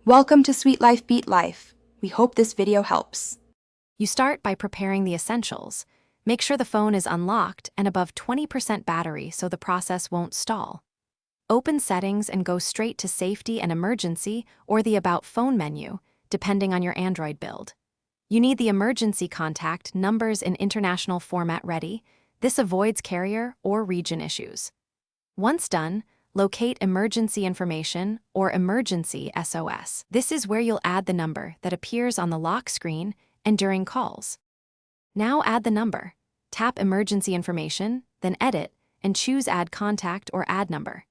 Welcome to Sweet Life Beat Life. We hope this video helps. You start by preparing the essentials. Make sure the phone is unlocked and above 20% battery so the process won't stall. Open Settings and go straight to Safety and Emergency or the About Phone menu, depending on your Android build. You need the emergency contact numbers in international format ready. This avoids carrier or region issues. Once done, locate Emergency Information or Emergency SOS. This is where you'll add the number that appears on the lock screen and during calls. Now add the number. Tap Emergency Information, then Edit, and choose Add Contact or Add Number.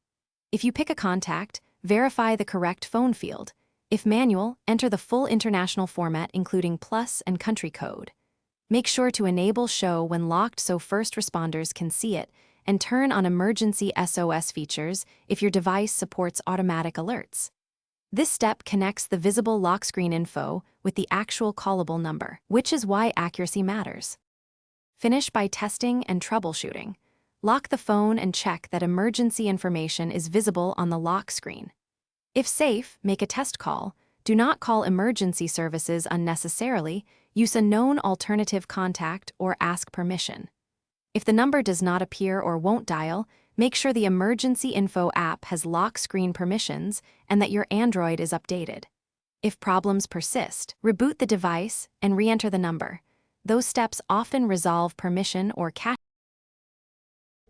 If you pick a contact, verify the correct phone field. If manual, enter the full international format including plus and country code. Make sure to enable Show when locked so first responders can see it, and turn on Emergency SOS features if your device supports automatic alerts. This step connects the visible lock screen info with the actual callable number, which is why accuracy matters. Finish by testing and troubleshooting. Lock the phone and check that emergency information is visible on the lock screen. If safe, make a test call. Do not call emergency services unnecessarily. Use a known alternative contact or ask permission. If the number does not appear or won't dial, make sure the Emergency Info app has lock screen permissions and that your Android is updated. If problems persist, reboot the device and re-enter the number. Those steps often resolve permission or cache.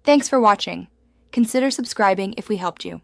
Thanks for watching. Consider subscribing if we helped you.